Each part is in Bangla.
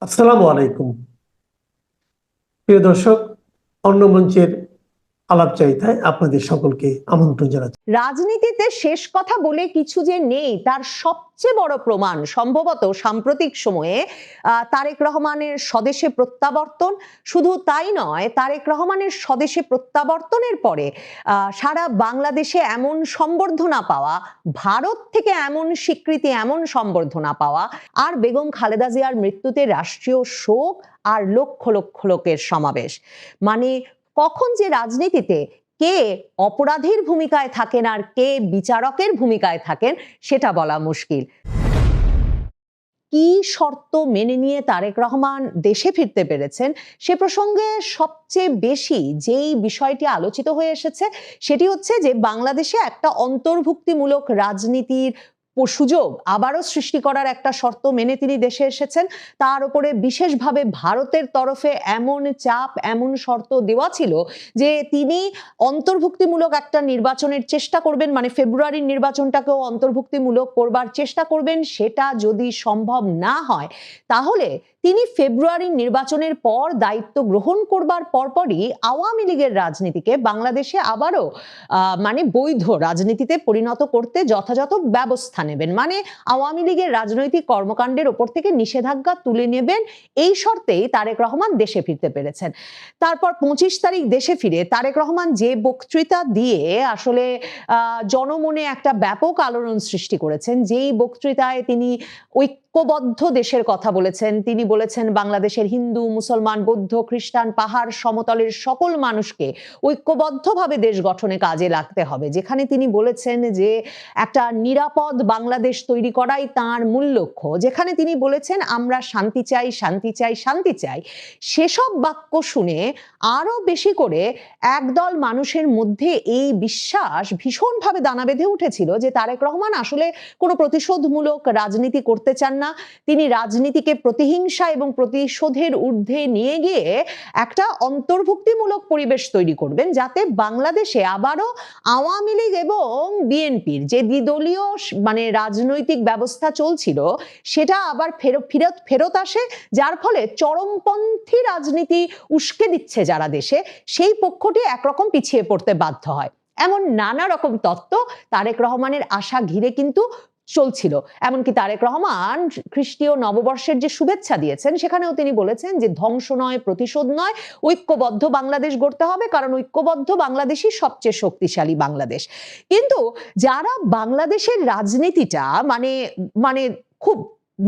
আসসালামু আলাইকুম প্রিয় দর্শক, অন্য মঞ্চের আলাপচারিতায় আপনাদের সকলকে আমন্ত্রণ জানাচ্ছি। রাজনীতিতে শেষ কথা বলে কিছু যে নেই তার সবচেয়ে বড় প্রমাণ সম্ভবত সাম্প্রতিক সময়ে তারেক রহমানের স্বদেশে প্রত্যাবর্তন। শুধু তাই নয়, তারেক রহমানের স্বদেশে প্রত্যাবর্তনের পরে সারা বাংলাদেশে এমন সম্বর্ধনা পাওয়া, ভারত থেকে এমন স্বীকৃতি, এমন সম্বর্ধনা পাওয়া, আর বেগম খালেদা জিয়ার মৃত্যুতে রাষ্ট্রীয় শোক আর লক্ষ লক্ষ লোকের সমাবেশ। মানে কখন যে রাজনীতিতে কে অপরাধীর ভূমিকায় থাকেন আর কে বিচারকের ভূমিকায় থাকেন সেটা বলা মুশকিল। কি শর্ত মেনে নিয়ে তারেক রহমান দেশে ফিরতে পেরেছেন সে প্রসঙ্গে সবচেয়ে বেশি যেই বিষয়টি আলোচিত হয়ে এসেছে সেটি হচ্ছে যে বাংলাদেশে একটা অন্তর্ভুক্তিমূলক রাজনীতির সুযোগ আবারও সৃষ্টি করার একটা শর্ত মেনে তিনি দেশে এসেছেন। তার উপরে বিশেষভাবে ভারতের তরফে এমন চাপ, এমন শর্ত দেওয়া ছিল যে তিনি অন্তর্ভুক্তিমূলক একটা নির্বাচনের চেষ্টা করবেন, মানে ফেব্রুয়ারির নির্বাচনটাকেও অন্তর্ভুক্তিমূলক করবার চেষ্টা করবেন। সেটা যদি সম্ভব না হয় তাহলে তিনি ফেব্রুয়ারির নির্বাচনের পর দায়িত্ব গ্রহণ করবার পরপরই আওয়ামী লীগের রাজনীতিকে বাংলাদেশে আবারও মানে বৈধ রাজনীতিতে পরিণত করতে যথাযথ ব্যবস্থা নেবেন, মানে আওয়ামী লীগের রাজনৈতিক কর্মকাণ্ডের উপর থেকে নিষেধাজ্ঞা তুলে নেবেন। এই শর্তেই তারেক রহমান দেশে ফিরতে পেরেছেন। তারপর 25 তারিখ দেশে ফিরে তারেক রহমান যে বক্তৃতা দিয়ে আসলে জনমনে একটা ব্যাপক আলোড়ন সৃষ্টি করেছেন, যেই বক্তৃতায় তিনি ঐক্যবদ্ধ দেশের কথা বলেছেন। তিনি বলেছেন বাংলাদেশের হিন্দু, মুসলমান, বৌদ্ধ, খ্রিস্টান, পাহাড় সমতলের সকল মানুষকে ঐক্যবদ্ধভাবে দেশ গঠনে কাজে লাগতে হবে। যেখানে তিনি বলেছেন যে একটা নিরাপদ বাংলাদেশ তৈরি করাই তাঁর মূল লক্ষ্য, যেখানে তিনি বলেছেন আমরা শান্তি চাই, শান্তি চাই, শান্তি চাই। সেসব বাক্য শুনে আরো বেশি করে একদল মানুষের মধ্যে এই বিশ্বাস ভীষণভাবে দানা বেঁধে উঠেছিল যে তারেক রহমান আসলে কোনো প্রতিশোধমূলক রাজনীতি করতে চান না। তিনি রাজনীতিকে প্রতিহিংসা এবং প্রতিশোধের ঊর্ধ্বে নিয়ে গিয়ে একটা অন্তর্ভুক্তিমূলক পরিবেশ তৈরি করবেন, যাতে বাংলাদেশে আবারও আওয়ামী লীগ এবং বিএনপির যে দ্বিদলীয় মানে রাজনৈতিক ব্যবস্থা চলছিল সেটা আবার ফেরত আসে, যার ফলে চরমপন্থী রাজনীতি উস্কে দিচ্ছে যারা দেশে, সেই পক্ষটি একরকম পিছিয়ে পড়তে বাধ্য হয়। এমন নানা রকম তত্ত্ব তারেক রহমানের আশা ঘিরে কিন্তু চলছিল। এমনকি তারেক রহমান খ্রিস্টীয় নববর্ষের যে শুভেচ্ছা দিয়েছেন সেখানেও তিনি বলেছেন যে ধ্বংস নয়, প্রতিশোধ নয়, ঐক্যবদ্ধ বাংলাদেশ গড়তে হবে, কারণ ঐক্যবদ্ধ বাংলাদেশই সবচেয়ে শক্তিশালী বাংলাদেশ। কিন্তু যারা বাংলাদেশের রাজনীতিটা মানে মানে খুব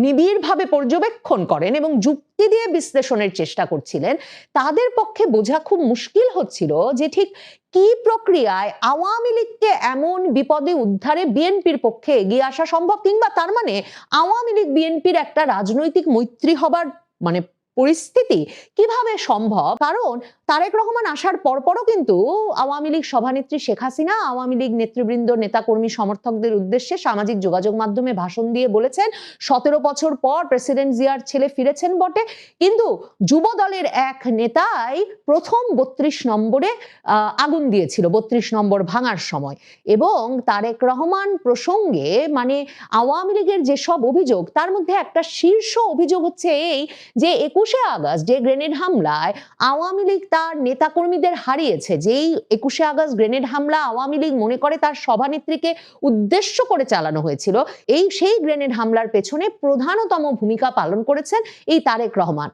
নিবিড়ভাবে পর্যবেক্ষণ করেন এবং যুক্তি দিয়ে বিশ্লেষণের চেষ্টা করছিলেন, তাদের পক্ষে বোঝা খুব মুশকিল হচ্ছিল যে ঠিক কি প্রক্রিয়ায় আওয়ামী লীগকে এমন বিপদে উদ্ধারে বিএনপির পক্ষে এগিয়ে আসা সম্ভব, কিংবা তার মানে আওয়ামী লীগ বিএনপির একটা রাজনৈতিক মৈত্রী হবার মানে পরিস্থিতি কিভাবে সম্ভব। কারণ তারেক রহমান আসার পরপরও কিন্তু আওয়ামী লীগ সভানেত্রী শেখ হাসিনা আওয়ামী লীগ নেতৃবৃন্দ, নেতাকর্মী, সমর্থকদের উদ্দেশ্যে সামাজিক যোগাযোগ মাধ্যমে ভাষণ দিয়ে বলেছেন 17 বছর পর প্রেসিডেন্ট জিয়ার ছেলে ফিরেছেন বটে, কিন্তু যুব দলের এক নেতাই প্রথম 32 নম্বরে আগুন দিয়েছিল 32 নম্বর ভাঙার সময়। এবং তারেক রহমান প্রসঙ্গে মানে আওয়ামী লীগের যেসব অভিযোগ, তার মধ্যে একটা শীর্ষ অভিযোগ হচ্ছে এই যে 21শে আগস্ট যে গ্রেনেড হামলায় আওয়ামী লীগ তার নেতাকর্মীদের হারিয়েছে, যেই 21শে আগস্ট গ্রেনেড হামলা আওয়ামী লীগ মনে করে তার সভানেত্রীকে উদ্দেশ্য করে চালানো হয়েছিল, সেই গ্রেনেড হামলার পেছনে প্রধানতম ভূমিকা পালন করেছেন এই তারেক রহমান।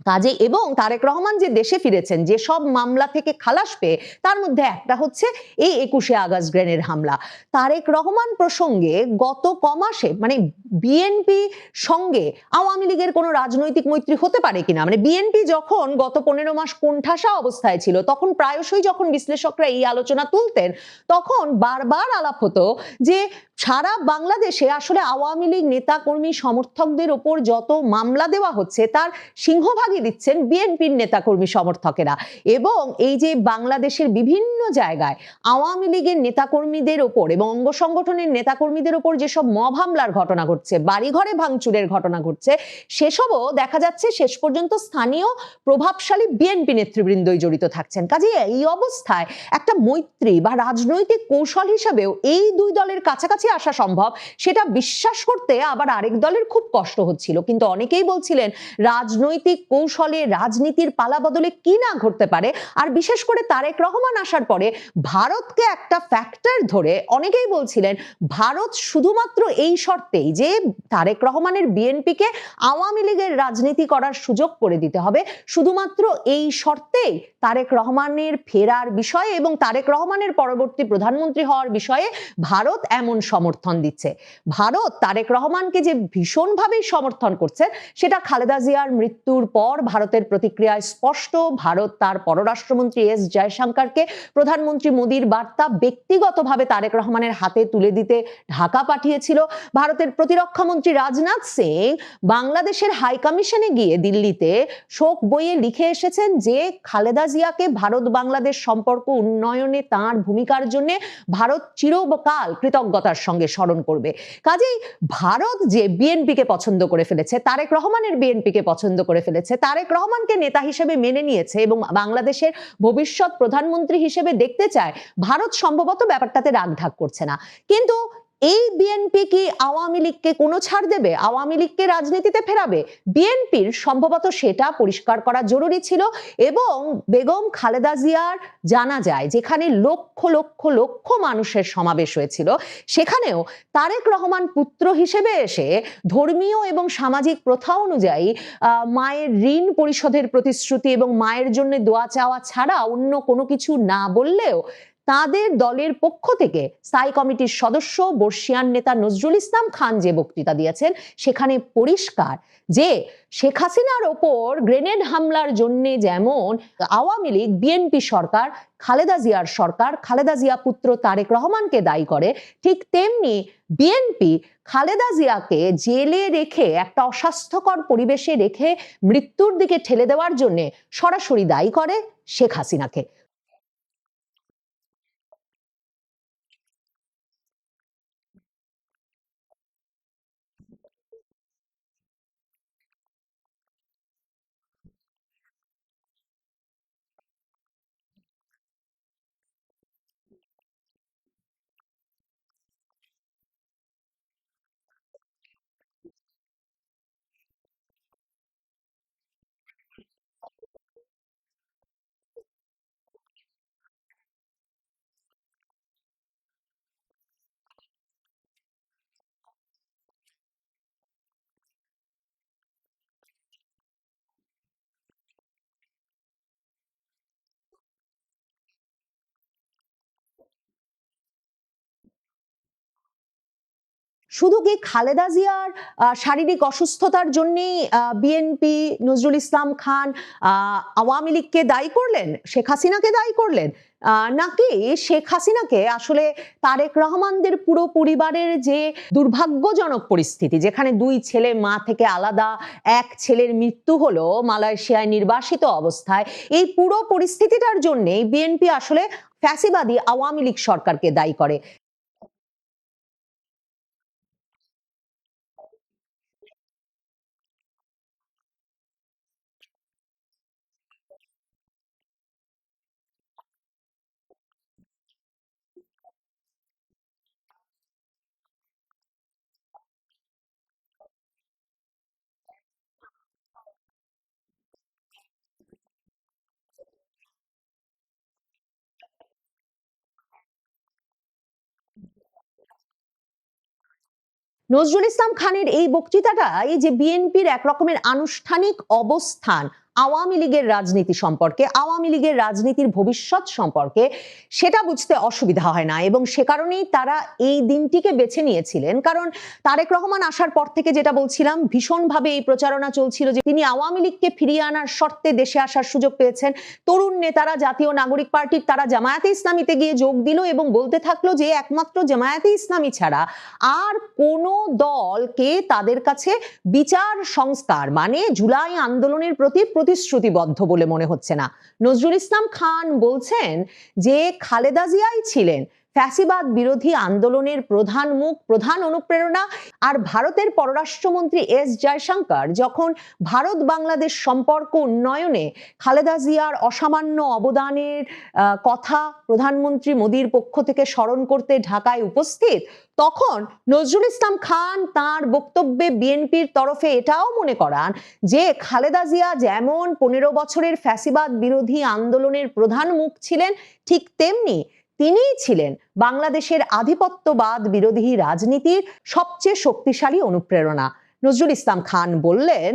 কাজে এবং তারেক রহমান যে দেশে ফিরেছেন যে সব মামলা থেকে খালাস পেয়ে, তার মধ্যে একটা হচ্ছে এই 21শে আগস্ট গ্রেনেড হামলা। তারেক রহমান প্রসঙ্গে গত কমাসে মানে বিএনপি সঙ্গে আওয়ামী লীগের কোনো রাজনৈতিক মৈত্রী হতে পারে কিনা, মানে বিএনপি যখন গত 15 মাস কোণঠাসা অবস্থায় ছিল তখন প্রায়শই যখন বিশ্লেষকরা এই আলোচনা তুলতেন তখন বারবার আলাপ হতো যে সারা বাংলাদেশে আসলে আওয়ামী লীগ নেতা কর্মী সমর্থকদের উপর যত মামলা দেওয়া হচ্ছে তার সিংহভাগ লাগিয়ে দিচ্ছেন বিএনপির নেতাকর্মী সমর্থকেরা। এবং এই যে বাংলাদেশের বিভিন্ন জায়গায় আওয়ামী লীগের নেতাকর্মীদের ওপর এবং অঙ্গ সংগঠনের নেতাকর্মীদের ওপর যেসব মব হামলার ঘটনা ঘটছে, বাড়িঘরে ভাঙচুরের ঘটনা ঘটছে, সেসবও দেখা যাচ্ছে শেষ পর্যন্ত স্থানীয় প্রভাবশালী বিএনপি নেতৃবৃন্দই জড়িত থাকছেন। কাজে এই অবস্থায় একটা মৈত্রী বা রাজনৈতিক কৌশল হিসেবেও এই দুই দলের কাছাকাছি আসা সম্ভব, সেটা বিশ্বাস করতে আবার আরেক দলের খুব কষ্ট হচ্ছিল। কিন্তু অনেকেই বলছিলেন রাজনৈতিক কৌশলে রাজনীতির পালাবদলে কি না ঘটতে পারে। আর বিশেষ করে তারেক রহমান আসার পরে ভারতকে একটা ফ্যাক্টর ধরে অনেকেই বলছিলেন ভারত শুধুমাত্র এই শর্তেই যে তারেক রহমানের বিএনপিকে আওয়ামী লীগের রাজনীতি করার সুযোগ করে দিতে হবে, শুধুমাত্র এই শর্তেই তারেক রহমানের ফেরার বিষয়ে এবং তারেক রহমানের পরবর্তী প্রধানমন্ত্রী হওয়ার বিষয়ে ভারত এমন সমর্থন দিচ্ছে। ভারত তারেক রহমানকে যে ভীষণভাবেই সমর্থন করছে, সেটা খালেদা জিয়ার মৃত্যুর পর ভারতের প্রতিক্রিয়া স্পষ্ট। ভারত তার পররাষ্ট্রমন্ত্রী এস জয়শঙ্করকে প্রধানমন্ত্রী মোদীর বার্তা ব্যক্তিগতভাবে তারেক রহমানের হাতে তুলে দিতে ঢাকা পাঠিয়েছিল। ভারতের প্রতিরক্ষা মন্ত্রী রাজনাথ সিং বাংলাদেশের হাই কমিশনে গিয়ে দিল্লিতে শোক বইয়ে লিখে এসেছেন যে খালেদা জিয়াকে ভারত বাংলাদেশ সম্পর্ক উন্নয়নে তার ভূমিকার জন্য ভারত চিরকাল কৃতজ্ঞতার সঙ্গে স্মরণ করবে। কাজেই ভারত যে বিএনপিকে পছন্দ করে ফেলেছে, তারেক রহমানের বিএনপিকে পছন্দ করে ফেলেছে, তারেক রহমানকে নেতা হিসেবে মেনে নিয়েছে এবং বাংলাদেশের ভবিষ্যৎ প্রধানমন্ত্রী হিসেবে দেখতে চায়, ভারত সম্ভবত ব্যাপারটাতে রাগঢাক করছে না। কিন্তু এই বিএনপি কি আওয়ামী লীগকে কোনো ছাড় দেবে? আওয়ামী লীগকে রাজনীতিতে ফেরাবে? বিএনপির সম্ভবত সেটা পরিষ্কার করা জরুরি ছিল। এবং বেগম খালেদা জিয়ার জানা যায় যেখানে লক্ষ লক্ষ লক্ষ মানুষের সমাবেশ হয়েছিল, সেখানেও তারেক রহমান পুত্র হিসেবে এসে ধর্মীয় এবং সামাজিক প্রথা অনুযায়ী মায়ের ঋণ পরিশোধের প্রতিশ্রুতি এবং মায়ের জন্য দোয়া চাওয়া ছাড়া অন্য কোনো কিছু না বললেও তাদের দলের পক্ষ থেকে স্থায়ী কমিটির সদস্য বর্ষিয়ান নেতা নজরুল ইসলাম খান যে বক্তৃতা দিয়েছেন, সেখানে পরিষ্কার যে শেখ হাসিনার ওপর গ্রেনেড হামলার জন্য যেমন আওয়ামী লীগ, বিএনপি সরকার, খালেদা জিয়ার সরকার, খালেদা জিয়া পুত্র তারেক রহমানকে দায়ী করে, ঠিক তেমনি বিএনপি খালেদা জিয়াকে জেলে রেখে একটা অস্বাস্থ্যকর পরিবেশে রেখে মৃত্যুর দিকে ঠেলে দেওয়ার জন্য সরাসরি দায়ী করে শেখ হাসিনাকে। শুধু কি খালেদা জিয়ার শারীরিক অসুস্থতার জন্যই বিএনপি, নজরুল ইসলাম খান আওয়ামী লীগকে দায়ী করলেন, শেখ হাসিনাকে দায়ী করলেন? নাকি শেখ হাসিনাকে আসলে তারেক রহমানদের পুরো পরিবারের যে দুর্ভাগ্যজনক পরিস্থিতি, যেখানে দুই ছেলে মা থেকে আলাদা, এক ছেলের মৃত্যু হলো মালয়েশিয়ায় নির্বাসিত অবস্থায়, এই পুরো পরিস্থিতিটার জন্যই বিএনপি আসলে ফ্যাসিবাদী আওয়ামী লীগ সরকারকে দায়ী করে? নজরুল ইসলাম খানের এই বক্তৃতাটা এই যে বিএনপির এক রকমের আনুষ্ঠানিক অবস্থান আওয়ামী লীগের রাজনীতি সম্পর্কে, আওয়ামী লীগের রাজনীতির ভবিষ্যৎ সম্পর্কে, সেটা বুঝতে অসুবিধা হয় না। এবং সে কারণেই তারা এই দিনটিকে বেছে নিয়েছিলেন। কারণ তারেক রহমান আসার পর থেকে যেটা বলছিলাম, ভীষণভাবে এই প্রচারণা চলছিল যে তিনি আওয়ামী লীগকে ফিরিয়ে আনার শর্তে দেশে আসার সুযোগ পেয়েছেন। তরুণ নেতারা জাতীয় নাগরিক পার্টির তারা জামায়াতে ইসলামীতে গিয়ে যোগ দিল এবং বলতে থাকলো যে একমাত্র জামায়াতে ইসলামী ছাড়া আর কোনো দলকে তাদের কাছে বিচার সংস্কার মানে জুলাই আন্দোলনের প্রতি প্রতিশ্রুতিবদ্ধ বলে মনে হচ্ছে না। নজরুল ইসলাম খান বলছেন যে খালেদা জিয়াই ছিলেন ফ্যাসিবাদ বিরোধী আন্দোলনের প্রধান মুখ, প্রধান অনুপ্রেরণা। আর ভারতের পররাষ্ট্রমন্ত্রী এস জয়শঙ্কর যখন ভারত বাংলাদেশ সম্পর্ক উন্নয়নে খালেদা জিয়ার অসামান্য অবদানের কথা প্রধানমন্ত্রী মোদীর পক্ষ থেকে স্মরণ করতে ঢাকায় উপস্থিত, তখন নজরুল ইসলাম খান তার বক্তব্যে বিএনপির তরফে এটাও মনে করান যে খালেদা জিয়া যেমন 15 বছরের ফ্যাসিবাদ বিরোধী আন্দোলনের প্রধান মুখ ছিলেন, ঠিক তেমনি তিনিই ছিলেন বাংলাদেশের আধিপত্যবাদ বিরোধী রাজনীতির সবচেয়ে শক্তিশালী অনুপ্রেরণা। নজরুল ইসলাম খান বললেন,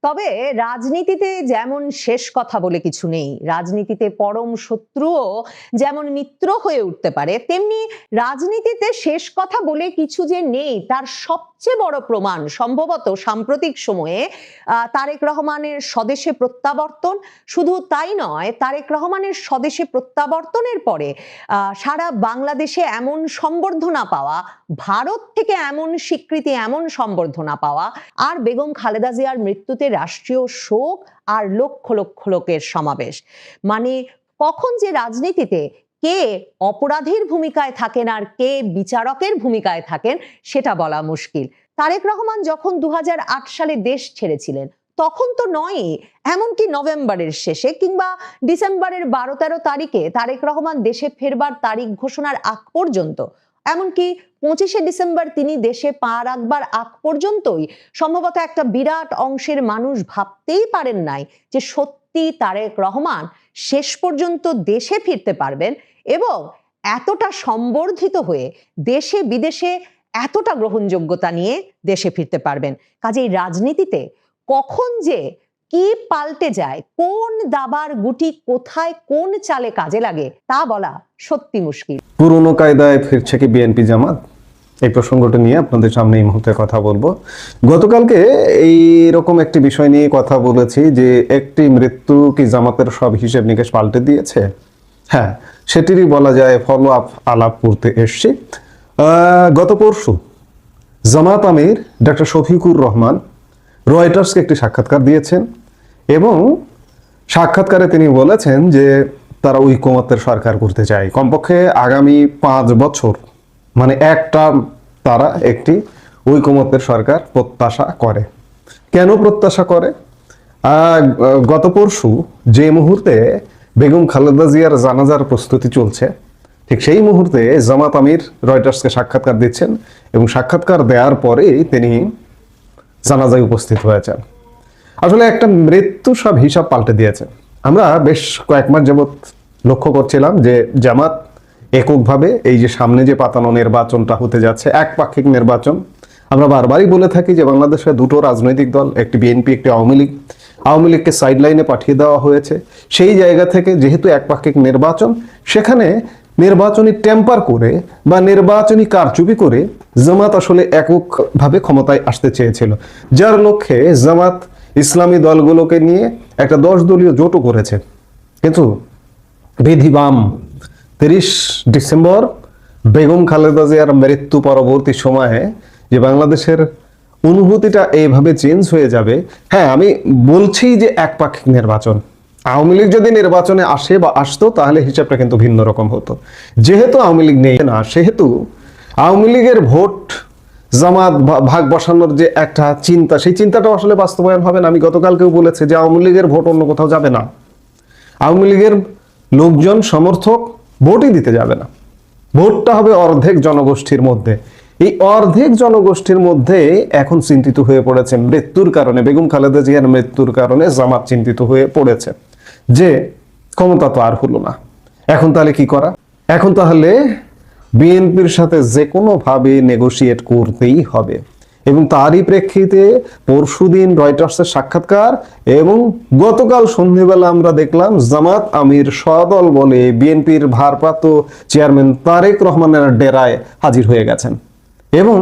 তবে রাজনীতিতে যেমন শেষ কথা বলে কিছু নেই, রাজনীতিতে পরম শত্রুও যেমন মিত্র হয়ে উঠতে পারে, তেমনি রাজনীতিতে শেষ কথা বলে কিছু যে নেই তার সবচেয়ে বড় প্রমাণ সম্ভবত সাম্প্রতিক সময়ে তারেক রহমানের স্বদেশে প্রত্যাবর্তন। শুধু তাই নয়, তারেক রহমানের স্বদেশে প্রত্যাবর্তনের পরে সারা বাংলাদেশে এমন সম্বর্ধনা পাওয়া, ভারত থেকে এমন স্বীকৃতি, এমন সম্বর্ধনা পাওয়া, আর বেগম খালেদা জিয়ার মৃত্যুতে রাষ্ট্রীয় শোক আর লক্ষ লক্ষ লোকের সমাবেশ। মানে কখন যে রাজনীতিতে কে অপরাধীর ভূমিকায় থাকেন আর কে বিচারকের ভূমিকায় থাকেন সেটা বলা মুশকিল। তারেক রহমান যখন 2008 সালে দেশ ছেড়েছিলেন তখন তো নয়, এমনকি নভেম্বরের শেষে কিংবা ডিসেম্বরের 12-13 তারিখে তারেক রহমান দেশে ফেরবার তারিখ ঘোষণার আগ পর্যন্ত, এমনকি 25শে ডিসেম্বর তিনি দেশে পা রাখবার আগ পর্যন্তই সম্ভবত একটা বিরাট অংশের মানুষ ভাবতেই পারেন নাই যে সত্যি তারেক রহমান শেষ পর্যন্ত দেশে ফিরতে পারবেন এবং এতটা সম্বর্ধিত হয়ে দেশে বিদেশে এতটা গ্রহণযোগ্যতা নিয়ে দেশে ফিরতে পারবেন। কাজেই রাজনীতিতে কখন যে কি পাল্টে যায়, কোন দাবার গুটি কোথায় কোন চালে কাজে লাগে তা বলা সত্যি মুশকিল। পুরনো কায়দায় ফিরছে কি বিএনপি জামাত, এই প্রসঙ্গটা নিয়ে আপনাদের সামনে এই মুহূর্তে কথা বলবো। গতকালকে এই রকম একটি বিষয় নিয়ে কথা বলেছি যে একটি মৃত্যু কি জামাতের সব হিসেব নিকেশ পাল্টে দিয়েছে। হ্যাঁ, সেটিরই বলা যায় ফলো আপ আলাপ করতে এসছি। গত পরশু জামাত আমির ডক্টর শফিকুর রহমান রয়টার্সকে একটি সাক্ষাৎকার দিয়েছেন এবং সাক্ষাৎকারে তিনি বলেছেন যে তারা ঐকমত্যের সরকার করতে চায়, কমপক্ষে আগামী 5 বছর, মানে একটা তারা একটি ঐকমত্যের সরকার প্রত্যাশা করে। কেন প্রত্যাশা করে? গত পরশু যে মুহূর্তে বেগম খালেদা জিয়ার জানাজার প্রস্তুতি চলছে, ঠিক সেই মুহূর্তে জামাত আমির রয়টার্সকে সাক্ষাৎকার দিচ্ছেন এবং সাক্ষাৎকার দেওয়ার পরেই তিনি জানাজায় উপস্থিত হয়েছেন। আসলে একটা মৃত্যু সব হিসাব পাল্টে দিয়েছে। আমরা বেশ কয়েক মাস যাবৎ লক্ষ্য করছিলাম যে জামাত এককভাবে এই যে সামনে যে পাতানো নির্বাচনটা হতে যাচ্ছে, একপাক্ষিক নির্বাচন। আমরা বারবারই বলে থাকি যে বাংলাদেশে দুটো রাজনৈতিক দল, একটি বিএনপি, একটি আওয়ামী লীগ। আওয়ামী লীগকে সাইডলাইনে পাঠিয়ে দেওয়া হয়েছে। সেই জায়গা থেকে যেহেতু একপাক্ষিক নির্বাচন, সেখানে নির্বাচনী টেম্পার করে বা নির্বাচনী কারচুপি করে জামাত আসলে এককভাবে ক্ষমতায় আসতে চেয়েছিল, যার লক্ষ্যে জামাত ইসলামী দলগুলোকে নিয়ে একটা 10 দলীয় জোটও করেছে। কিন্তু বিধিবাম 30 ডিসেম্বর বেগম খালেদা জিয়ার মৃত্যু পরবর্তী সময়ে যে বাংলাদেশের অনুভূতিটা এইভাবে চেঞ্জ হয়ে যাবে। হ্যাঁ, আমি বলছি যে একপাক্ষিক নির্বাচন, আওয়ামী লীগ যদি নির্বাচনে আসে বা আসতো তাহলে হিসাবটা কিন্তু ভিন্ন রকম হতো। যেহেতু আওয়ামী লীগ নেই না, সেহেতু আওয়ামী লীগের ভোট জামাত ভাগ বসানোর যে একটা চিন্তা, সেই চিন্তাটাও আসলে বাস্তবায়ন হবে না। আমি গতকালকেও বলেছি যে আওয়ামী লীগের ভোট অন্য কোথাও যাবে না, আওয়ামী লীগের লোকজন সমর্থক ভোটই দিতে যাবে না, ভোটটা হবে অর্ধেক জনগোষ্ঠীর মধ্যে। এই অর্ধেক জনগোষ্ঠীর মধ্যে এখন চিন্তিত হয়ে পড়েছে মৃত্যুর কারণে, বেগম খালেদা জিয়ার মৃত্যুর কারণে জামাত চিন্তিত হয়ে পড়েছে যে ক্ষমতা তো আর হলো না, এখন তাহলে কি করা? এখন তাহলে বিএনপির সাথে যে কোনো ভাবে নেগোশিয়েট করতেই হবে। এবং তারই প্রেক্ষিতে পরশুদিন রয়টার্সের সাক্ষাৎকার এবং গতকাল সন্ধ্যেবেলা আমরা দেখলাম জামাত আমির সদল বলে বিএনপির ভারপ্রাপ্ত চেয়ারম্যান তারেক রহমানের ডেরায় হাজির হয়ে গেছেন এবং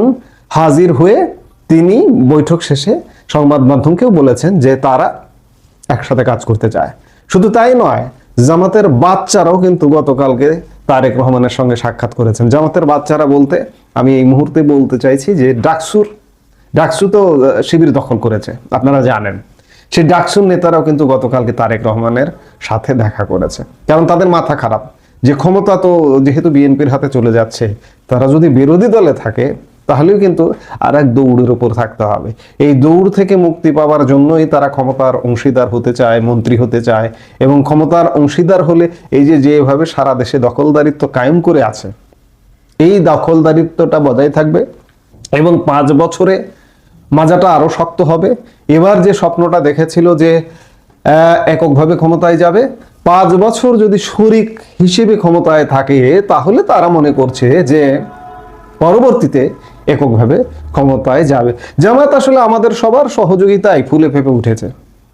হাজির হয়ে তিনি বৈঠক শেষে সংবাদ মাধ্যমকেও বলেছেন যে তারা একসাথে কাজ করতে চায়। শুধু তাই নয়, জামাতের বাচ্চারাও কিন্তু গতকালকে তারেক রহমানের সঙ্গে সাক্ষাৎ করেছেন। জামাতের বাচ্চারা বলতে আমি এই মুহূর্তে বলতে চাইছি যে ডাকসু তো শিবির দখল করেছে, আপনারা জানেন। সেই ডাকসুর নেতারাও কিন্তু গতকালকে তারেক রহমানের সাথে দেখা করেছে, কারণ তাদের মাথা খারাপ যে ক্ষমতা তো যেহেতু বিএনপির হাতে চলে যাচ্ছে, তারা যদি বিরোধী দলে থাকে তাহলেও কিন্তু আর এক দৌড়ের উপর থাকতে হবে। এই দৌড় থেকে মুক্তি পাওয়ার জন্যই তারা ক্ষমতার অংশীদার হতে চায়, মন্ত্রী হতে চায়। এবং ক্ষমতার অংশীদার হলে এই যেভাবে সারা দেশে দখলদারিত্ব কায়েম করে আছে, এই দখলদারিত্বটা বজায় থাকবে এবং 5 বছরে মাজাটা আরো শক্ত হবে। এবার যে স্বপ্নটা দেখেছিল যে এককভাবে ক্ষমতায় যাবে, 5 বছর যদি শরিক হিসেবে ক্ষমতায় থাকে তাহলে তারা মনে করছে যে পরবর্তীতে এককভাবে ক্ষমতায় যাবে। জামাত আসলে আমাদের সবার সহযোগিতায় ফুলে ফেপে উঠেছে,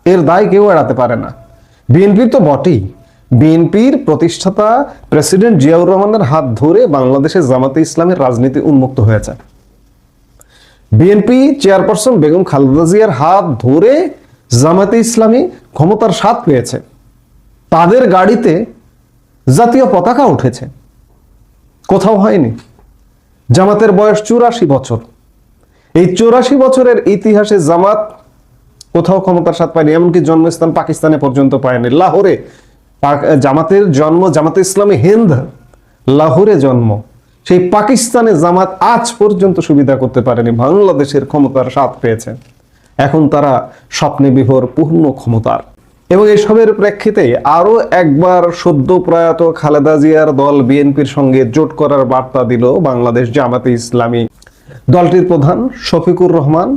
এর দায় কেউ এড়াতে পারে না। বিএনপির তো বটেই, বিএনপির প্রতিষ্ঠাতা প্রেসিডেন্ট জিয়াউর রহমানের হাত ধরে বাংলাদেশে জামাতে ইসলামের রাজনীতি উন্মুক্ত হয়েছে। বিএনপি চেয়ারপারসন বেগম খালেদা জিয়ার হাত ধরে জামাতে ইসলামী ক্ষমতার স্বাদ পেয়েছে। তাদের গাড়িতে জাতীয় পতাকা উঠেছে, কোথাও হয়নি। জামাতের বয়স 84 বছর। এই 84 বছরের ইতিহাসে জামাত কোথাও ক্ষমতার স্বাদ পায়নি, এমনকি জন্মস্থান পাকিস্তানে পর্যন্ত পায়নি। লাহোরে জামাতের জন্ম, জামাতে ইসলামী হিন্দ লাহোরে জন্ম। সেই পাকিস্তানে জামাত আজ পর্যন্ত সুবিধা করতে পারেনি, বাংলাদেশের ক্ষমতার স্বাদ পেয়েছে। এখন তারা স্বপ্নে বিভোর পূর্ণ ক্ষমতার। এবং এসবের প্রেক্ষিতে আরো একবার সদ্য প্রয়াত খালেদা জিয়ার দল বিএনপির সঙ্গে জোট করার বার্তা দিল বাংলাদেশ জামাতে ইসলামী। দলটির প্রধান শফিকুর রহমান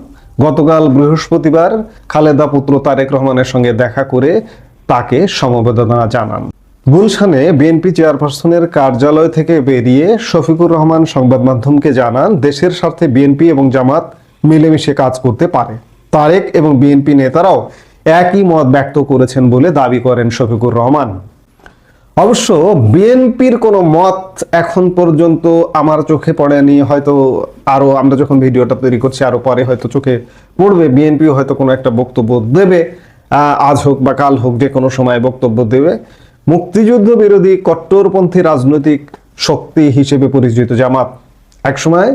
গতকাল বৃহস্পতিবার খালেদা পুত্র তারেক রহমানের সঙ্গে দেখা করে তাকে সমবেদনা জানান। গুলশানে বিএনপি চেয়ারপারসনের কার্যালয় থেকে বেরিয়ে শফিকুর রহমান সংবাদ মাধ্যমকে জানান দেশের স্বার্থে বিএনপি এবং জামাত মিলেমিশে কাজ করতে পারে। তারেক এবং বিএনপি নেতারাও একই মত ব্যক্ত করেছেন বলে দাবি করেন শফিকুর রহমান। অবশ্য বিএনপির কোনো মত এখন পর্যন্ত আমার চোখে পড়েনি, হয়তো আরো আমরা যখন ভিডিওটা তৈরি করছি আরো পরে হয়তো চোখে পড়বে। বিএনপি হয়তো কোনো একটা বক্তব্য দেবে, আজ হোক বা কাল হোক, যে কোনো সময় বক্তব্য দেবে। মুক্তিযুদ্ধ বিরোধী কট্টরপন্থী রাজনৈতিক শক্তি হিসেবে পরিচিত জামাত একসময়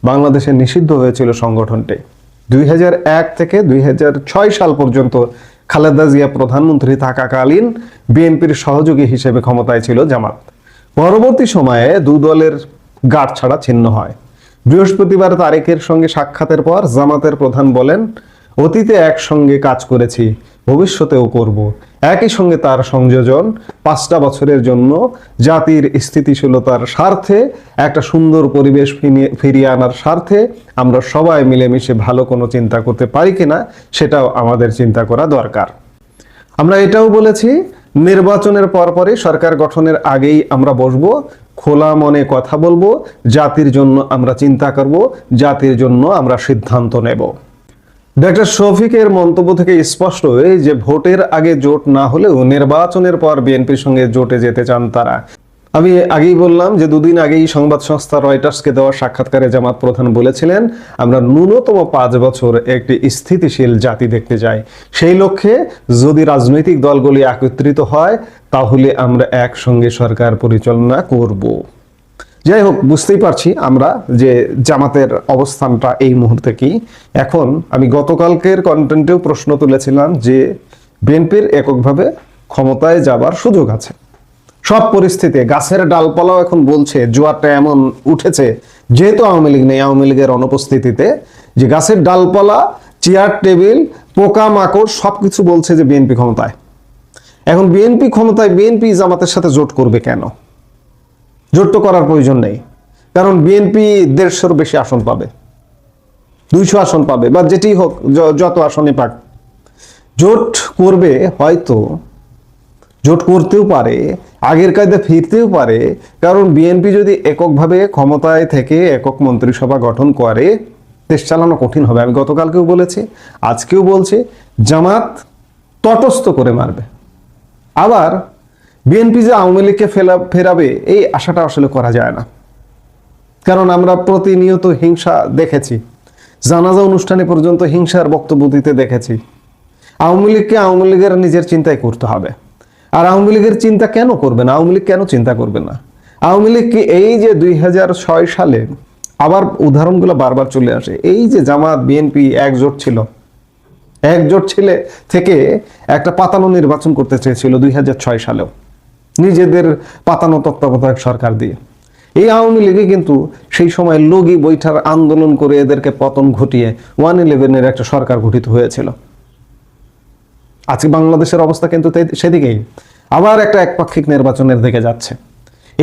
বাংলাদেশে নিষিদ্ধ হয়েছিল সংগঠনটি। 2001 থেকে 2006 সাল পর্যন্ত খালেদা জিয়া প্রধানমন্ত্রী থাকাকালীন বিএনপির সহযোগী হিসেবে ক্ষমতায় ছিল জামাত। পরবর্তী সময়ে দু দলের গাঁটছাড়া ছিন্ন হয়। বৃহস্পতিবার তারেকের সঙ্গে সাক্ষাতের পর জামাতের প্রধান বলেন, অতীতে একসঙ্গে কাজ করেছি, ভবিষ্যতেও করব। একই সঙ্গে তার সংযোজন 5টা বছরের জন্য জাতির স্থিতিশীলতার স্বার্থে, একটা সুন্দর পরিবেশ ফিরিয়ে আনার স্বার্থে আমরা সবাই মিলেমিশে ভালো কোনো চিন্তা করতে পারি কিনা সেটাও আমাদের চিন্তা করা দরকার। আমরা এটাও বলেছি, নির্বাচনের পরপরই সরকার গঠনের আগেই আমরা বসবো, খোলা মনে কথা বলবো, জাতির জন্য আমরা চিন্তা করব, জাতির জন্য আমরা সিদ্ধান্ত নেব। ডক্টর শফিকের মন্তব্য থেকে স্পষ্ট যে ভোটের আগে জোট না হলেও নির্বাচনের পর বিএনপির সঙ্গে জোটে যেতে চান তারা। আমি আগেই বললাম যে দুদিন আগেই সংবাদ সংস্থা রয়টার্সকে দেওয়া সাক্ষাৎকারে জামাত প্রধান বলেছিলেন, আমরা ন্যূনতম 5 বছর একটি স্থিতিশীল জাতি দেখতে চাই। সেই লক্ষ্যে যদি রাজনৈতিক দলগুলি একত্রিত হয় তাহলে আমরা একসঙ্গে সরকার পরিচালনা করব। যাই হোক, বুঝতেই পারছি আমরা যে জামাতের অবস্থানটা এই মুহূর্তে কি। এখন আমি গতকালকের কন্টেন্টেও প্রশ্ন তুলেছিলাম যে বিএনপির এককভাবে ক্ষমতায় যাবার সুযোগ আছে সব পরিস্থিতি। গাছের ডালপালাও এখন বলছে, জোয়ারটা এমন উঠেছে যেহেতু আওয়ামী লীগ নেই, আওয়ামী লীগের অনুপস্থিতিতে, যে গাছের ডালপালা, চেয়ার টেবিল, পোকা মাকড় সবকিছু বলছে যে বিএনপি ক্ষমতায়। এখন বিএনপি ক্ষমতায়, বিএনপি জামাতের সাথে জোট করবে কেন? জোট তো করার প্রয়োজন নেই, কারণ বিএনপি 150-র বেশি আসন পাবে, 200 আসন পাবে, বা যেটি হোক, যত আসনে পাক, জোট করবে, হয়তো জোট করতেও পারে, আগের কায়দা ফিরতেও পারে। কারণ বিএনপি যদি এককভাবে ক্ষমতায় থেকে একক মন্ত্রিসভা গঠন করে, দেশ চালানো কঠিন হবে। আমি গতকালকেও বলেছি, আজকেও বলছি, জামাত তটস্থ করে মারবে। আবার বিএনপি যে আওয়ামী লীগকে ফেরাবে, এই আশাটা আসলে করা যায় না। কারণ আমরা প্রতিনিয়ত হিংসা দেখেছি, জানাজা অনুষ্ঠানে পর্যন্ত হিংসার বক্তব্য দিতে দেখেছি। আওয়ামী লীগকে আওয়ামী লীগের নিজের চিন্তাই করতে হবে। আর আওয়ামী লীগের চিন্তা কেন করবে না? আওয়ামী লীগ কেন চিন্তা করবে না? আওয়ামী লীগ কি এই যে 2006 সালে, আবার উদাহরণগুলো বারবার চলে আসে, এই যে জামাত বিএনপি একজোট ছিল, একজোট থেকে একটা পাতানো নির্বাচন করতে চেয়েছিল 2006 সালেও, নিজেদের পাতানো তত্ত্বাবধায়ক সরকার দিয়ে। এই আওয়ামী লীগে কিন্তু সেই সময় লগি বৈঠার আন্দোলন করে এদেরকে পতন ঘটিয়ে 1/11-এর একটা সরকার গঠিত হয়েছিল। আজকে বাংলাদেশের অবস্থা কিন্তু সেদিকেই, আবার একটা একপাক্ষিক নির্বাচনের দিকে যাচ্ছে।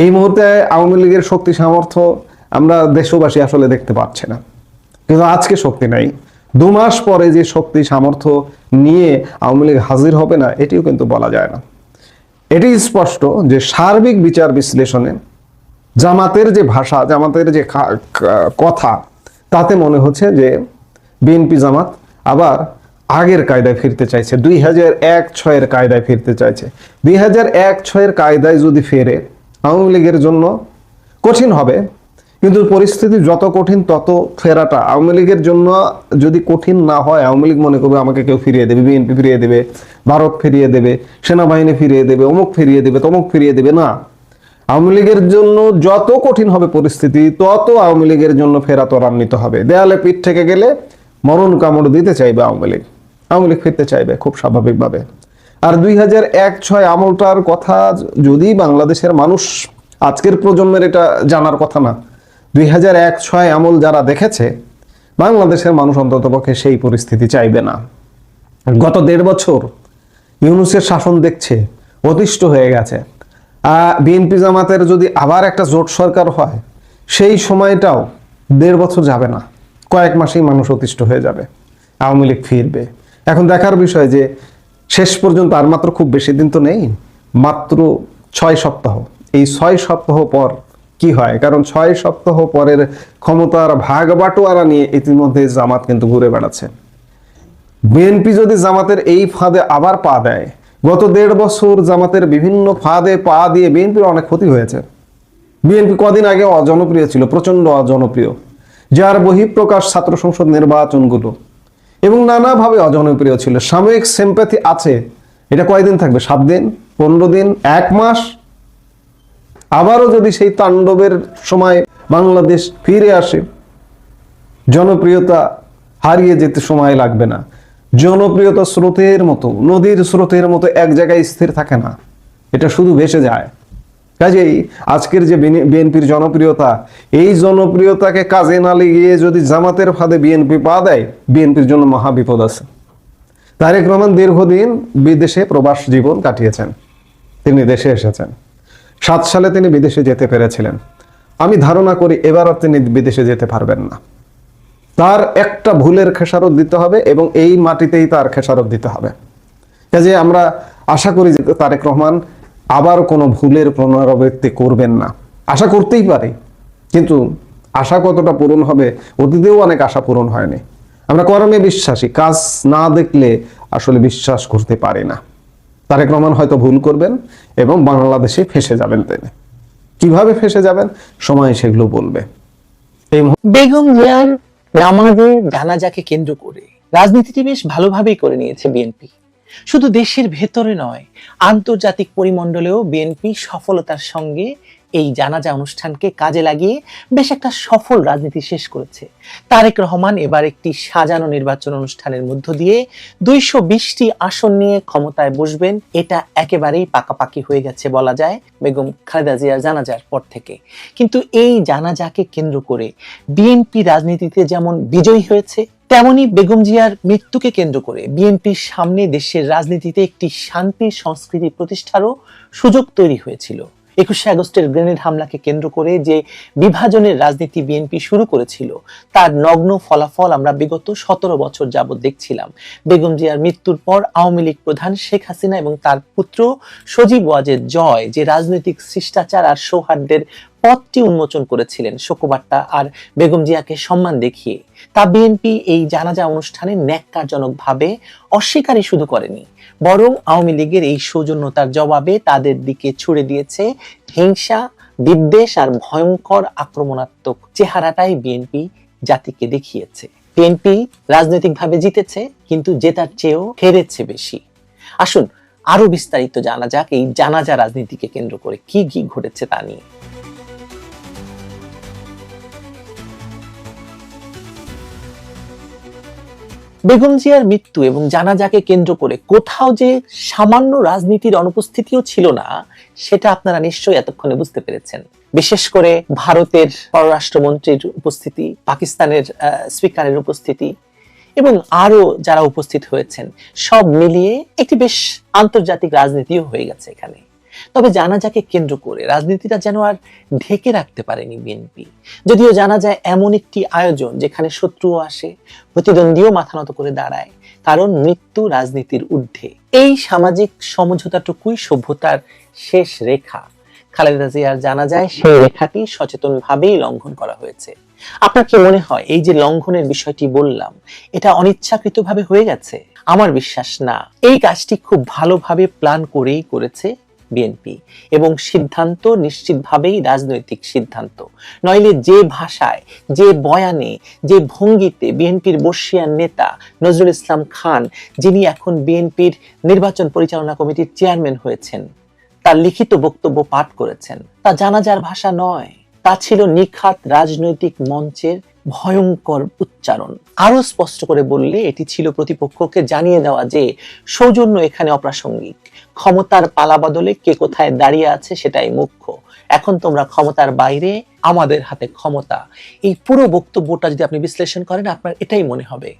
এই মুহূর্তে আওয়ামী লীগের শক্তি সামর্থ্য আমরা দেশবাসী আসলে দেখতে পাচ্ছি না, কিন্তু আজকে শক্তি নাই। 2 মাস পরে যে শক্তি সামর্থ্য নিয়ে আওয়ামী লীগ হাজির হবে না, এটিও কিন্তু বলা যায় না। এটি স্পষ্ট যে সার্বিক বিচার বিশ্লেষণে জামাতের যে ভাষা, জামাতের যে কথা, তাতে মনে হচ্ছে যে বিএনপি জামাত আবার আগের কায়দায় ফিরতে চাইছে, 2001-06-এর কায়দায় ফিরতে চাইছে। 2001-06-এর কায়দায় যদি ফেরে, আওয়ামী লীগের জন্য কঠিন হবে, কিন্তু পরিস্থিতি যত কঠিন তত ফেরাটা আওয়ামী লীগের জন্য যদি কঠিন না হয়, আওয়ামী লীগ মনে করবে আমাকে কেউ ফিরিয়ে দেবে, বিএনপি ফিরিয়ে দেবে, ভারত ফিরিয়ে দেবে, সেনাবাহিনী ফিরিয়ে দেবে, অমুক ফিরিয়ে দেবে, তমুক ফিরিয়ে দেবে, না। আওয়ামী লীগের জন্য যত কঠিন হবে পরিস্থিতি, তত আওয়ামী লীগের জন্য ফেরা ত্বরান্বিত হবে। দেয়ালে পিঠ থেকে গেলে মরণ কামড় দিতে চাইবে আওয়ামী লীগ, আওয়ামী লীগ ফিরতে চাইবে খুব স্বাভাবিকভাবে। আর 2001-06 আমলটার কথা যদি বাংলাদেশের মানুষ, আজকের প্রজন্মের এটা জানার কথা না, 2001-06 আমল যারা দেখেছে, বাংলাদেশের মানুষ অন্ততপক্ষে সেই পরিস্থিতি চাইবে না। গত 1.5 বছর ইউনূসের শাসন দেখছে, অতিষ্ঠ হয়ে গেছে। বিএনপি জামাতের যদি আবার একটা জোট সরকার হয়, সেই সময়টাও 1.5 বছর যাবে না, কয়েক মাসেই মানুষ অতিষ্ঠ হয়ে যাবে, আওয়ামী লীগ ফিরবে। এখন দেখার বিষয় যে শেষ পর্যন্ত আর মাত্র খুব বেশি দিন তো নেই, মাত্র 6 সপ্তাহ। এই 6 সপ্তাহ পর কি হয়? কারণ 6 সপ্তাহ পরের ক্ষমতার ভাগ বাটোয়ারা নিয়ে ইতিমধ্যে জামাত কিন্তু ঘুরে বেড়াচ্ছে। বিএনপি যদি জামাতের এই ফাঁদে আবার পা দেয়, গত 1.5 বছর জামাতের বিভিন্ন ফাঁদে পা দিয়ে বিএনপির অনেক ক্ষতি হয়েছে। বিএনপি কদিন আগে অজনপ্রিয় ছিল, প্রচন্ড অজনপ্রিয়, যার বহিঃপ্রকাশ ছাত্র সংসদ নির্বাচনগুলো, এবং নানাভাবে অজনপ্রিয় ছিল। সাময়িক সিম্প্যাথি আছে, এটা কয়দিন থাকবে? 7 দিন, 15 দিন, 1 মাস। আবারও যদি সেই তাণ্ডবের সময় বাংলাদেশ ফিরে আসে, জনপ্রিয়তা হারিয়ে যেতে সময় লাগবে না। জনপ্রিয়তা স্রোতের মতো, নদীর স্রোতের মতো এক জায়গায় স্থির থাকে না, এটা শুধু ভেসে যায়। কাজেই আজকের যে বিএনপির জনপ্রিয়তা, এই জনপ্রিয়তাকে কাজে না লাগিয়ে যদি জামাতের ফাঁদে বিএনপি পা দেয়, বিএনপির জন্য মহা বিপদ আছে। তারেক রহমান দীর্ঘদিন বিদেশে প্রবাস জীবন কাটিয়েছেন, তিনি দেশে এসেছেন। 7 সালে তিনি বিদেশে যেতে পেরেছিলেন। আমি ধারণা করি এবারও তিনি বিদেশে যেতে পারবেন না। তার একটা ভুলের খেসারত দিতে হবে, এবং এই মাটিতেই তার খেসারত দিতে হবে। কাজে আমরা আশা করি যে তারেক রহমান আবার কোনো ভুলের পুনরাবৃত্তি করবেন না। আশা করতেই পারি, কিন্তু আশা কতটা পূরণ হবে, অতীতেও অনেক আশা পূরণ হয়নি। আমরা কর্মে বিশ্বাসী, কাজ না দেখলে আসলে বিশ্বাস করতে পারি না। তারেক রহমান হয়তো ভুল করবেন এবং বাংলাদেশে ফেঁসে যাবেন। তিনি কিভাবে ফেঁসে যাবেন, সময় সেগুলো বলবে। বেগম জিয়ার নামাজে জানাজাকে কেন্দ্র করে রাজনীতিটি বেশ ভালোভাবেই করে নিয়েছে বিএনপি। শুধু দেশের ভেতরে নয়, আন্তর্জাতিক পরিমণ্ডলেও বিএনপি সফলতার সঙ্গে এই জানাজা অনুষ্ঠানকে কাজে লাগিয়ে বেশ একটা সফল রাজনীতি শেষ করেছে। তারেক রহমান এবার একটি সাজানো নির্বাচন অনুষ্ঠানের মধ্য দিয়ে 220টি আসন নিয়ে ক্ষমতায় বসবেন, এটা একেবারেই পাকাপাকি হয়ে গেছে বলা যায় বেগম খালেদা জিয়ার জানাজার পর থেকে। কিন্তু এই জানাজাকে কেন্দ্র করে বিএনপি রাজনীতিতে যেমন বিজয়ী হয়েছে, তেমনি বেগম জিয়ার মৃত্যুকে কেন্দ্র করে বিএনপির সামনে দেশের রাজনীতিতে একটি শান্তির সংস্কৃতি প্রতিষ্ঠারও সুযোগ তৈরি হয়েছিল। 21শে আগস্টের গ্রেনেড হামলাকে কেন্দ্র করে যে বিভাজনের রাজনীতি বিএনপি শুরু করেছিল তার নগ্ন ফলাফল আমরা বিগত 17 বছর যাবৎ দেখছিলাম। বেগম জিয়ার মৃত্যুর পর আওয়ামী লীগ প্রধান শেখ হাসিনা এবং তার পুত্র সজীব ওয়াজেদ জয় যে রাজনৈতিক শিষ্টাচার আর সৌহার্দ্যের পথটি উন্মোচন করেছিলেন শোকবার্তা আর বেগম জিয়াকে সম্মান দেখিয়ে, তা বিএনপি এই জানাজা অনুষ্ঠানে ন্যাক্কারজনকভাবে অস্বীকারই শুধু করেনি, বরং আওয়ামী লীগের এই সৌজন্যতার জবাবে তাদের দিকে ছুড়ে দিয়েছে হিংসা, বিদ্বেষ আর ভয়ঙ্কর আক্রমণাত্মক চেহারাটাই বিএনপি জাতিকে দেখিয়েছে। বিএনপি রাজনৈতিকভাবে জিতেছে, কিন্তু জেতার চেয়েও হেরেছে বেশি। আসুন আরো বিস্তারিত জানা যাক এই জানাজা রাজনীতিকে কেন্দ্র করে কি কি ঘটেছে তা নিয়ে। বেগম জিয়ার মৃত্যু এবং জানাজাকে কেন্দ্র করে কোথাও যে সামান্য রাজনীতির অনুপস্থিতিও ছিল না, সেটা আপনারা নিশ্চয়ই এতক্ষণে বুঝতে পেরেছেন। বিশেষ করে ভারতের পররাষ্ট্রমন্ত্রীর উপস্থিতি, পাকিস্তানের স্পিকারের উপস্থিতি এবং আরো যারা উপস্থিত হয়েছেন, সব মিলিয়ে একটি বেশ আন্তর্জাতিক রাজনীতিও হয়ে গেছে এখানে। তবে জানাজাকে কেন্দ্র করে রাজনীতিটা যেন আর ঢেকে রাখতে পারেনি বিএনপি। যদিও জানা যায় এমন একটি আয়োজন যেখানে শত্রুও আসে, প্রতিদ্বন্দ্বীও মাথা নত করে দাঁড়ায়, কারণ মৃত্যু রাজনীতির ঊর্ধ্বে। এই সামাজিক সমঝোতাটুকুই সভ্যতার শেষ রেখা। খালেদা জিয়ার জানা যায় সেই রেখাটি সচেতনভাবেই লঙ্ঘন করা হয়েছে। আপনার কি মনে হয় এই যে লঙ্ঘনের বিষয়টি বললাম, এটা অনিচ্ছাকৃতভাবে হয়ে গেছে? আমার বিশ্বাস না। এই কাজটি খুব ভালোভাবে প্ল্যান করেই করেছে বিএনপি, এবং সিদ্ধান্ত নিশ্চিতভাবেই রাজনৈতিক সিদ্ধান্ত। নইলে যে ভাষায়, যে বয়ানে, যে ভঙ্গিতে বিএনপির বর্ষিয়ান নেতা নজরুল ইসলাম খান, যিনি এখন বিএনপির নির্বাচন পরিচালনা কমিটির চেয়ারম্যান হয়েছেন, তার লিখিত বক্তব্য পাঠ করেছেন, তা জানাজার ভাষা নয়, তা ছিল নিখাত রাজনৈতিক মঞ্চের ভয়ঙ্কর উচ্চারণ। আরো স্পষ্ট করে বললে এটি ছিল প্রতিপক্ষকে জানিয়ে দেওয়া যে সৌজন্য এখানে অপ্রাসঙ্গিক, ক্ষমতার পালা বদলে কে কোথায় দাঁড়িয়ে আছে সেটাই মুখ্য, এখন তোমরা ক্ষমতার বাইরে, আমাদের হাতে ক্ষমতা। এই পুরো বক্তব্যটা যদি আপনি বিশ্লেষণ করেন, আপনার এটাই মনে হবে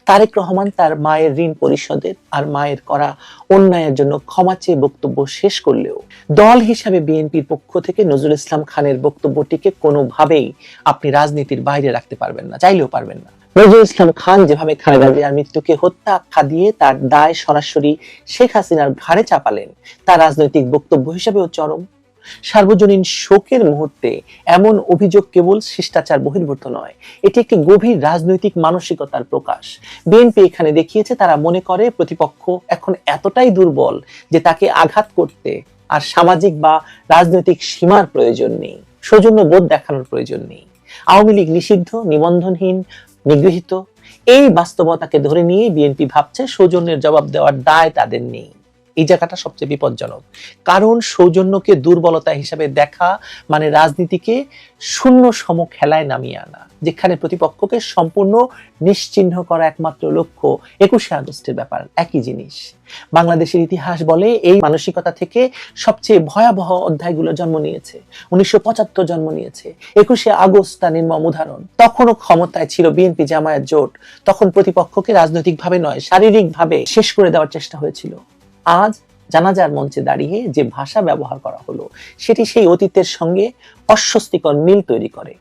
তারেক রহমান তার মায়ের ঋণ পরিশোধের আর মায়ের করা অন্যায়ের জন্য ক্ষমা চেয়ে বক্তব্য শেষ করলেও দল হিসাবে বিএনপির পক্ষ থেকে নজরুল ইসলাম খানের বক্তব্যটিকে কোনোভাবেই আপনি রাজনীতির বাইরে রাখতে পারবেন না, চাইলেও পারবেন না। নজরুল ইসলাম খান যেভাবে খালেদা জিয়ার মৃত্যুকে হত্যা আখ্যা দিয়ে তার দায় সরাসরি শেখ হাসিনার ঘাড়ে চাপালেন, তার রাজনৈতিক বক্তব্য হিসেবেও চরম। সার্বজনীন শোকের মুহূর্তে এমন অভিযোগ কেবল শিষ্টাচার বহির্ভূত নয়, এটি একটি গভীর রাজনৈতিক মানসিকতার প্রকাশ। বিএনপি এখানে দেখিয়েছে তারা মনে করে প্রতিপক্ষ এখন এতটাই দুর্বল যে তাকে আঘাত করতে আর সামাজিক বা রাজনৈতিক সীমার প্রয়োজন নেই, সৌজন্য বোধ দেখানোর প্রয়োজন নেই। আওয়ামী লীগ নিষিদ্ধ, নিবন্ধনহীন, নিগৃহীত, এই বাস্তবতাকে ধরে নিয়ে বিএনপি ভাবছে সৌজন্যের জবাব দেওয়ার দায় তাদের নেই। এই জায়গাটা সবচেয়ে বিপজ্জনক, কারণ সৌজন্যকে দুর্বলতা হিসেবে দেখা মানে রাজনীতিকে শূন্য সম খেলায় নামিয়ে আনা, যেখানে প্রতিপক্ষকে সম্পূর্ণ নিশ্চিহ্ন করা একমাত্র লক্ষ্য। 21শে আগস্টের ব্যাপার একই জিনিস। বাংলাদেশের ইতিহাস বলে এই মানসিকতা থেকে সবচেয়ে ভয়াবহ অধ্যায়গুলো জন্ম নিয়েছে। 1975 জন্ম নিয়েছে, 21শে আগস্ট তার নির্মম উদাহরণ। তখনও ক্ষমতায় ছিল বিএনপি জামায়াত জোট, তখন প্রতিপক্ষকে রাজনৈতিকভাবে নয় শারীরিকভাবে শেষ করে দেওয়ার চেষ্টা হয়েছিল। আজ জানাজার মঞ্চে দাঁড়িয়ে যে ভাষা ব্যবহার করা হলো, সেটি সেই অতীতের সঙ্গে অস্বস্তিকর মিল তৈরি করে।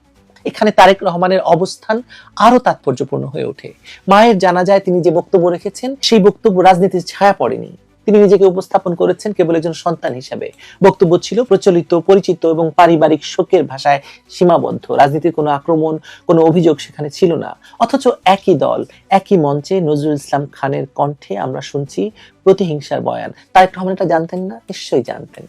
এখানে তারেক রহমানের অবস্থান আরো তাৎপর্যপূর্ণ হয়ে ওঠে। মায়ের জানাজায় তিনি যে বক্তব্য রেখেছেন, সেই বক্তব্য রাজনীতির ছায়া পড়েনি। তিনি নিজেকে উপস্থাপন করেছেন কেবল একজন সন্তান হিসেবে। বক্তব্য ছিল প্রচলিত, পরিচিত এবং পারিবারিক শোকের ভাষায় সীমাবদ্ধ। রাজনীতির কোনো আক্রমণ, কোনো অভিযোগ সেখানে ছিল না। অথচ একই দল, একই মঞ্চে নজরুল ইসলাম খানের কণ্ঠে আমরা শুনছি প্রতিহিংসার বয়ান। তারেক রহমান এটা জানতেন না? নিশ্চয়ই জানতেন।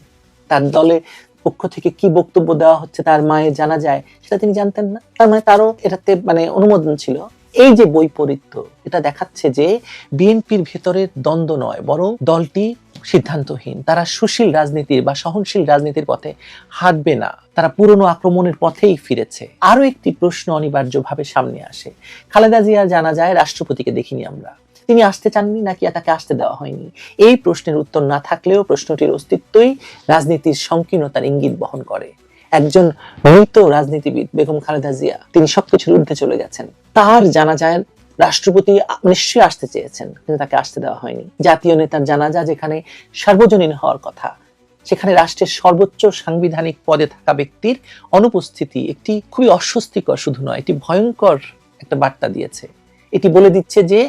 তার দলে পক্ষ থেকে কি বক্তব্য দেওয়া হচ্ছে তার মায়ের জানা যায়, সেটা তিনি জানতেন না? তার মানে তারও এটাতে অনুমোদন ছিল। এই যে বৈপরীত্য, এটা দেখাচ্ছে যে বিএনপির ভেতরে দ্বন্দ্ব নয়, বরং দলটি সিদ্ধান্তহীন। তারা সুশীল রাজনীতির বা সহনশীল রাজনীতির পথে হাঁটবে না, তারা পুরনো আক্রমণের পথেই ফিরেছে। আরো একটি প্রশ্ন অনিবার্যভাবে সামনে আসে। খালেদা জিয়ার জানা যায় রাষ্ট্রপতিকে দেখিনি আমরা, তিনি আসতে চাননি নাকি তাকে আসতে দেওয়া হয়নি? এই প্রশ্নের উত্তর না থাকলেও প্রশ্নটির অস্তিত্বই রাজনীতির সংকীর্ণতার ইঙ্গিত বহন করে। একজন মৃত রাজনীতিবিদ বেগম খালেদা জিয়া, তিনি সবকিছুর ঊর্ধ্বে চলে গেছেন। তার জানাজায় রাষ্ট্রপতি নিশ্চয়ই আসতে চেয়েছেন, কিন্তু তাকে আসতে দেওয়া হয়নি। জাতীয় নেতার জানাজা যেখানে সার্বজনীন হওয়ার কথা, সেখানে রাষ্ট্রের সর্বোচ্চ সাংবিধানিক পদে থাকা ব্যক্তির অনুপস্থিতি একটি খুবই অস্বস্তিকর, শুধু নয়, এটি ভয়ঙ্কর একটা বার্তা দিয়েছে। এটি বলে দিচ্ছে যে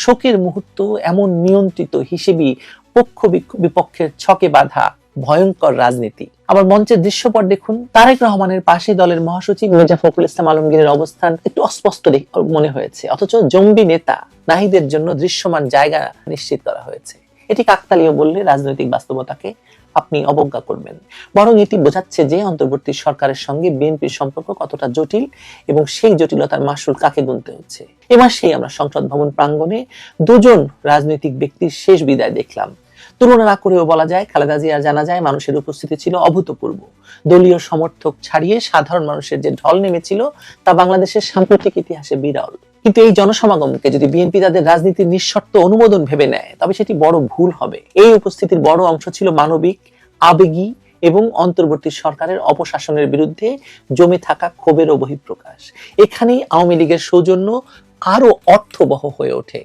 শোকের মুহূর্ত এমন নিয়ন্ত্রিত হিসেবেই পক্ষ বিপক্ষের ছকে বাঁধা ভয়ঙ্কর রাজনীতি। আবার মঞ্চের দৃশ্যপট দেখুন, তারেক রহমানের পাশে দলের মহাসচিব মির্জা ফখরুল ইসলাম আলমগীরের অবস্থান একটু অস্পষ্ট মনে হয়েছে, অথচ জঙ্গি নেতা নাহিদের জন্য দৃশ্যমান জায়গা নিশ্চিত করা হয়েছে। এটি কাকতালীয় বললে রাজনৈতিক বাস্তবতাকে আপনি অবজ্ঞা করবেন, বরং এটি বোঝাচ্ছে যে অন্তর্বর্তী সরকারের সঙ্গে বিএনপির সম্পর্ক কতটা জটিল এবং সেই জটিলতার মাসুল কাকে গুনতে হচ্ছে। এ মাসেই আমরা সংসদ ভবন প্রাঙ্গণে দুজন রাজনৈতিক ব্যক্তির শেষ বিদায় দেখলাম। তুলনা না করেও বলা যায়, খালেদা জিয়ার জানাজায় মানুষের উপস্থিতি ছিল অভূতপূর্ব। দলীয় সমর্থক ছাড়িয়ে সাধারণ মানুষের যে ঢল নেমেছিল তা বাংলাদেশের সাম্প্রতিক ইতিহাসে বিরল। কিন্তু এই জনসমাগমকে যদি বিএনপি তাদের রাজনীতির নিঃশর্ত অনুমোদন ভেবে নেয়, তবে সেটি বড় ভুল হবে। এই উপস্থিতির বড় অংশ ছিল মানবিক, আবেগী এবং অন্তর্বর্তী সরকারের অপশাসনের বিরুদ্ধে জমে থাকা ক্ষোভেরও বহিঃপ্রকাশ। এখানেই আওয়ামী লীগের সৌজন্য আরো অর্থবহ হয়ে ওঠে।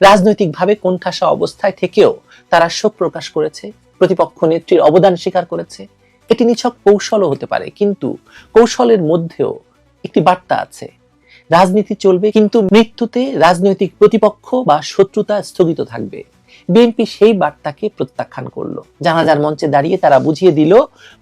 রাজনৈতিকভাবে কোণঠাসা অবস্থায় থেকেও তারা শোক প্রকাশ করেছে, প্রতিপক্ষ নেত্রীর অবদান স্বীকার করেছে। এটি নিছক কৌশলও হতে পারে, কিন্তু কৌশলের মধ্যেও একটি বার্তা আছে। রাজনীতি চলবে, কিন্তু মৃত্যুতে রাজনৈতিক প্রতিপক্ষ বা শত্রুতা স্থগিত থাকবে। বিএনপি সেই বার্তাকে প্রত্যাখ্যান করলো। জানাজার মঞ্চে দাঁড়িয়ে তারা বুঝিয়ে দিল,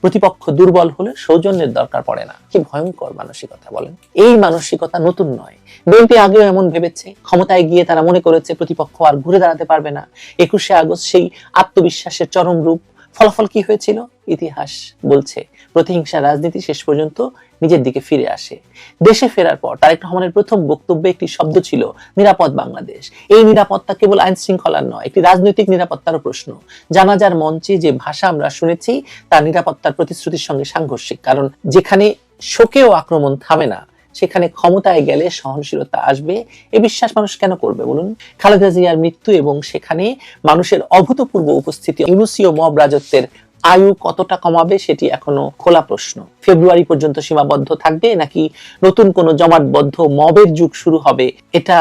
প্রতিপক্ষ দুর্বল হলে সৌজন্যের দরকার পড়ে না। কি ভয়ঙ্কর মানসিকতা বলেন! এই মানসিকতা নতুন নয়, বিএনপি আগেও এমন ভেবেছে। ক্ষমতায় গিয়ে তারা মনে করেছে প্রতিপক্ষ আর ঘুরে দাঁড়াতে পারবে না। 21শে আগস্ট সেই আত্মবিশ্বাসের চরম রূপ। ফলাফল কি হয়েছিল? ইতিহাস বলছে প্রতিহিংসা রাজনীতি শেষ পর্যন্ত নিজের দিকে ফিরে আসে। দেশে ফেরার পর তারেক রহমানের প্রথম বক্তব্যে একটি শব্দ ছিল নিরাপদ বাংলাদেশ। এই নিরাপত্তা কেবল আইন শৃঙ্খলার নয়, একটি রাজনৈতিক নিরাপত্তারও প্রশ্ন। জানাজার মঞ্চে যে ভাষা আমরা শুনেছি তা নিরাপত্তার প্রতিশ্রুতির সঙ্গে সাংঘর্ষিক, কারণ যেখানে শোকেও আক্রমণ থামে না, সেখানে ক্ষমতায় গেলে সহনশীলতা আসবে। এ বিশ্বাস মানুষ কেন করবে বলুন? খালেদা জিয়ার মৃত্যু এবং সেখানে মানুষের অভূতপূর্ব উপস্থিতি ইউনুসীয় মব রাজত্বের আয়ু কতটা কমাবে সেটি এখনো খোলা প্রশ্ন। ফেব্রুয়ারি পর্যন্ত সীমাবদ্ধ থাকবে নাকি নতুন কোনো জমাটবদ্ধ মবের যুগ শুরু হবে, এটা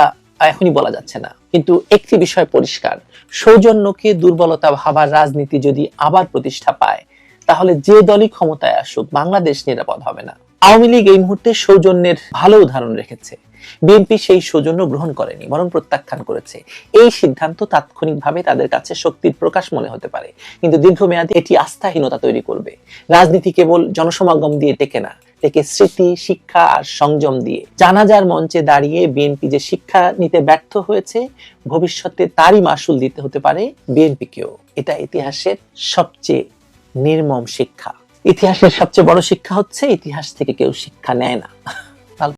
এখনই বলা যাচ্ছে না। কিন্তু একটি বিষয় পরিষ্কার, সৌজন্যকে দুর্বলতা ভাবার রাজনীতি যদি আবার প্রতিষ্ঠা পায়, তাহলে যে দলই ক্ষমতায় আসুক বাংলাদেশ নিরাপদ হবে না। আওয়ামী লীগ এই মুহূর্তে সৌজন্যের ভালো উদাহরণ রেখেছে। বিএনপি সেই সৌজন্য গ্রহণ করেনি, বরং প্রত্যাখ্যান করেছে। এই সিদ্ধান্ত তাৎক্ষণিকভাবে তাদের কাছে শক্তির প্রকাশ মনে হতে পারে, কিন্তু দীর্ঘমেয়াদে এটি আস্থাহীনতা তৈরি করবে। রাজনীতি কেবল জনসমাগম দিয়ে টেকে না, টেকে স্মৃতি, শিক্ষা আর সংযম দিয়ে। জানাজার মঞ্চে দাঁড়িয়ে বিএনপি যে শিক্ষা নিতে ব্যর্থ হয়েছে, ভবিষ্যতে তারই মাসুল দিতে হতে পারে বিএনপিকেও। এটা ইতিহাসের সবচেয়ে নির্মম শিক্ষা। ইতিহাসের সবচেয়ে বড় শিক্ষা হচ্ছে ইতিহাস থেকে কেউ শিক্ষা নেয় না।